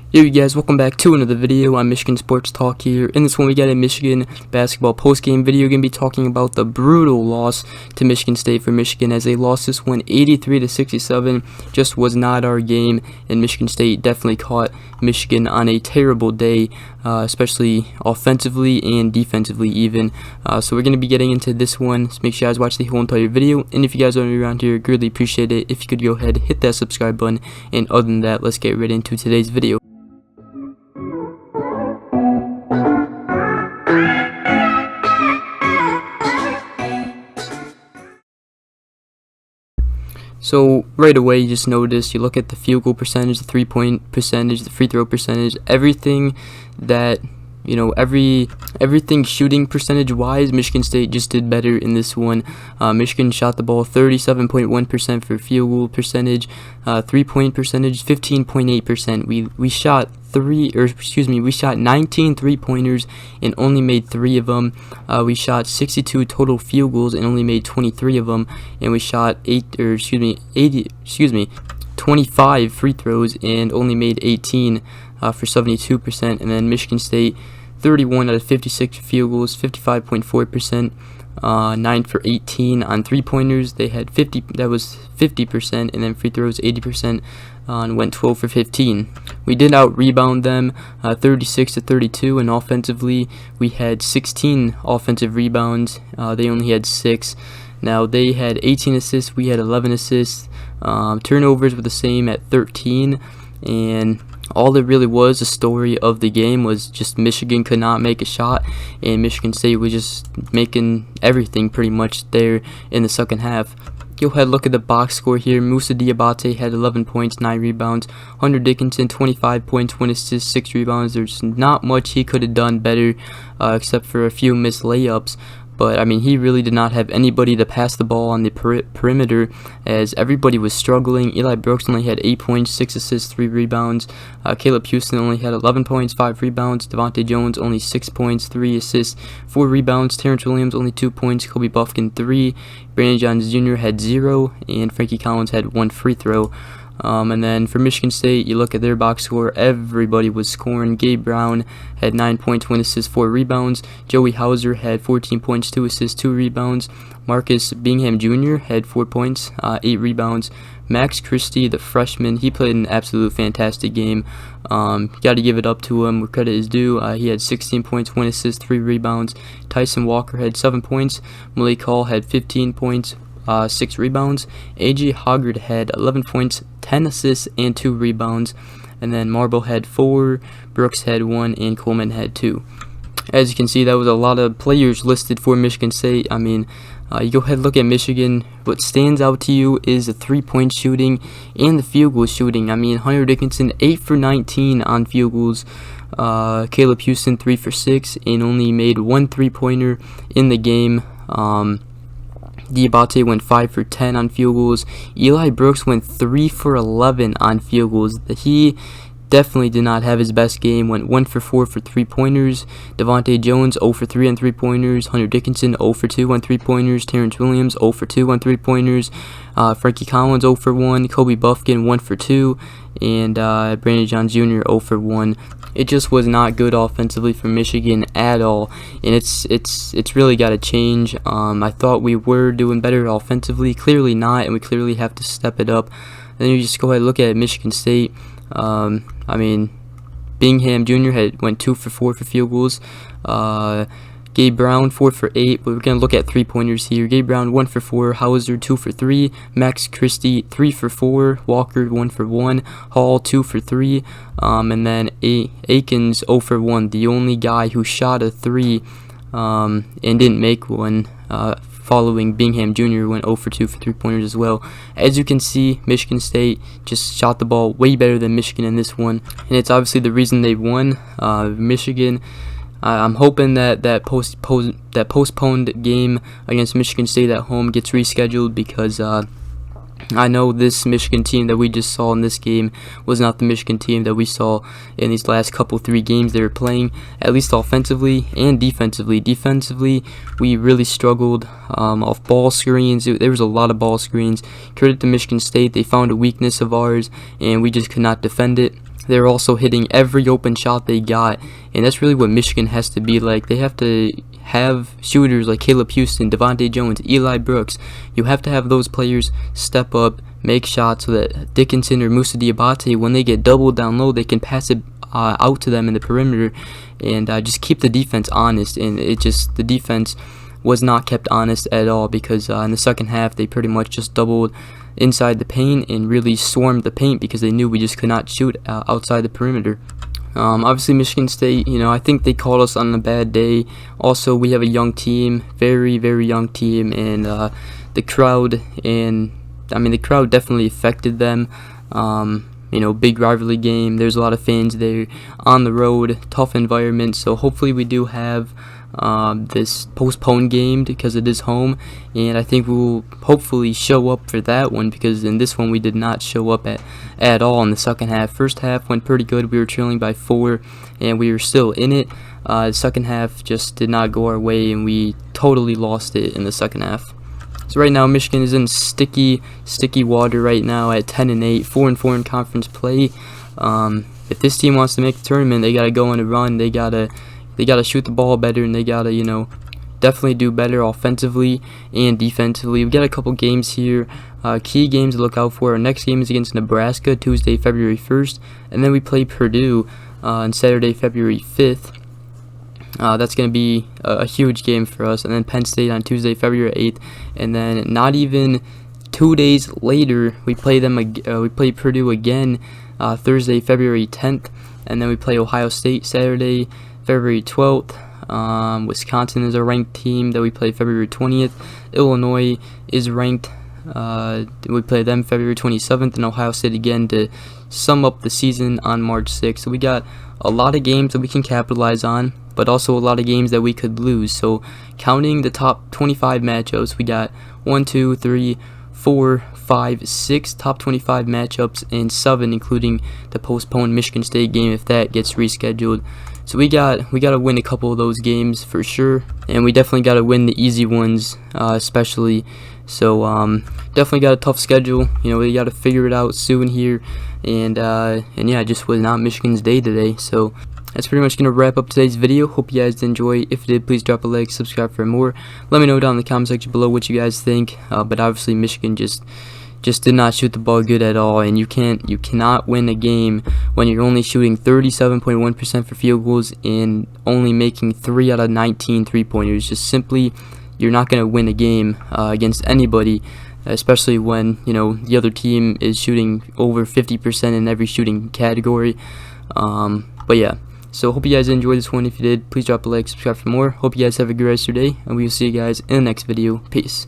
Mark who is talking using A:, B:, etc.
A: Yo you guys, welcome back to another video. I'm Michigan Sports Talk here. In this one we got a Michigan basketball post-game video. We're going to be talking about the brutal loss to Michigan State for Michigan as they lost this one 83-67. Just was not our game, and Michigan State definitely caught Michigan on a terrible day, especially offensively and defensively even. So we're going to be getting into this one. So make sure you guys watch the whole entire video, and if you guys are new around here, greatly appreciate it if you could go ahead, hit that subscribe button, and other than that, let's get right into today's video. So right away, you just notice, you look at the field goal percentage, the 3-point percentage, the free throw percentage, everything that, you know, everything shooting percentage wise, Michigan State just did better in this one. Michigan shot the ball 37.1% for field goal percentage, 3-point percentage 15.8%. We shot 19 3-pointers and only made 3 of them. We shot 62 total field goals and only made 23 of them, and we shot 25 free throws and only made 18 for 72%. And then Michigan State 31 out of 56 field goals, 55.4%. 9 for 18 on 3-pointers. They had 50, that was 50%, and then free throws 80%, and went 12 for 15. We did out rebound them 36-32, and offensively we had 16 offensive rebounds. They only had 6. Now they had 18 assists, we had 11 assists. Turnovers were the same at 13, and all it really was, the story of the game was just Michigan could not make a shot, and Michigan State was just making everything pretty much there in the second half. Go ahead, look at the box score here. Moussa Diabate had 11 points, 9 rebounds. Hunter Dickinson, 25 points, 1 assist, 6 rebounds. There's not much he could have done better, except for a few missed layups. But, I mean, he really did not have anybody to pass the ball on the perimeter, as everybody was struggling. Eli Brooks only had 8 points, 6 assists, 3 rebounds. Caleb Houston only had 11 points, 5 rebounds. Devontae Jones only 6 points, 3 assists, 4 rebounds. Terrence Williams only 2 points. Kobe Buffkin 3. Brandon Johns Jr. had 0, and Frankie Collins had 1 free throw. And then for Michigan State, you look at their box score, everybody was scoring. Gabe Brown had 9 points, 1 assist, 4 rebounds. Joey Hauser had 14 points, 2 assists, 2 rebounds. Marcus Bingham Jr. had 4 points, 8 rebounds. Max Christie, the freshman, he played an absolute fantastic game. Got to give it up to him where credit is due. He had 16 points, 1 assist, 3 rebounds. Tyson Walker had 7 points. Malik Hall had 15 points, 6 rebounds. AJ Hoggard had 11 points, 10 assists, and 2 rebounds. And then Marble had 4, Brooks had 1, and Coleman had 2. As you can see, that was a lot of players listed for Michigan State. I mean, you go ahead and look at Michigan. What stands out to you is the 3-point shooting and the field goal shooting. I mean, Hunter Dickinson 8 for 19 on field goals. Caleb Houston 3 for 6 and only made 1 3-pointer in the game. Diabate went 5 for 10 on field goals. Eli Brooks went 3 for 11 on field goals. He definitely did not have his best game. Went 1 for 4 for 3-pointers. Devontae Jones 0 for 3 on 3-pointers. Hunter Dickinson 0 for 2 on 3-pointers. Terrence Williams 0 for 2 on 3-pointers. Frankie Collins 0 for 1. Kobe Buffkin 1 for 2. And Brandon Johns Jr. 0 for 1. It just was not good offensively for Michigan at all, and it's really got to change. I thought we were doing better offensively, clearly not, and we clearly have to step it up. Then you just go ahead and look at Michigan State. I mean, Bingham Jr. went 2 for 4 for field goals. Gabe Brown 4 for 8, but we're going to look at 3-pointers here. Gabe Brown 1 for 4, Hauser 2 for 3, Max Christie 3 for 4, Walker 1 for 1, Hall 2 for 3, and then Akins 0 for 1, the only guy who shot a 3 and didn't make one, following Bingham Jr. went 0 for 2 for 3-pointers as well. As you can see, Michigan State just shot the ball way better than Michigan in this one, and it's obviously the reason they won. Michigan, I'm hoping that postponed game against Michigan State at home gets rescheduled, because I know this Michigan team that we just saw in this game was not the Michigan team that we saw in these last couple 3 games they were playing, at least offensively and defensively. Defensively, we really struggled off ball screens. There was a lot of ball screens. Credit to Michigan State, they found a weakness of ours, and we just could not defend it. they're also hitting every open shot they got, and that's really what Michigan has to be like. They have to have shooters like Caleb Houston, Devontae Jones, Eli Brooks. You have to have those players step up, make shots, so that Dickinson or Moussa Diabate, when they get doubled down low, they can pass it out to them in the perimeter, and just keep the defense honest. And the defense was not kept honest at all, because in the second half they pretty much just doubled inside the paint and really swarmed the paint because they knew we just could not shoot outside the perimeter. Obviously Michigan State, I think they called us on a bad day. Also, we have a young team, very, very young team, and the crowd definitely affected them. Big rivalry game. There's a lot of fans there on the road, tough environment. So hopefully we do have this postponed game because it is home, and I think we will hopefully show up for that one, because in this one we did not show up at all in the second half. First half went pretty good. We were trailing by 4 and we were still in it. The second half just did not go our way, and we totally lost it in the second half. So right now Michigan is in sticky water right now at 10-8, 4-4 in conference play. If this team wants to make the tournament, they gotta go on a run. They gotta shoot the ball better, and they gotta definitely do better offensively and defensively. We've got a couple games here, key games to look out for. Our next game is against Nebraska, Tuesday, February 1st, and then we play Purdue on Saturday, February 5th. That's going to be a huge game for us. And then Penn State on Tuesday, February 8th, and then not even 2 days later we play Purdue again, Thursday, February 10th, and then we play Ohio State Saturday, February 12th. Wisconsin is a ranked team that we play February 20th. Illinois is ranked. We play them February 27th, and Ohio State again to sum up the season on March 6th. So we got a lot of games that we can capitalize on, but also a lot of games that we could lose. So counting the top 25 matchups, we got 1, 2, 3, 4, 5, 6 top 25 matchups, and 7 including the postponed Michigan State game if that gets rescheduled. So we got to win a couple of those games for sure, and we definitely got to win the easy ones, especially. So definitely got a tough schedule. We got to figure it out soon here, and yeah, it just was not Michigan's day today. So that's pretty much gonna wrap up today's video. Hope you guys did enjoy. If you did, please drop a like, subscribe for more. Let me know down in the comment section below what you guys think. But obviously Michigan just did not shoot the ball good at all, and you cannot win a game when you're only shooting 37.1% for field goals and only making 3 out of 19 3-pointers. Just simply, you're not going to win a game against anybody, especially when the other team is shooting over 50% in every shooting category. But yeah, so hope you guys enjoyed this one. If you did, please drop a like, subscribe for more. Hope you guys have a good rest of your day, and we will see you guys in the next video. Peace.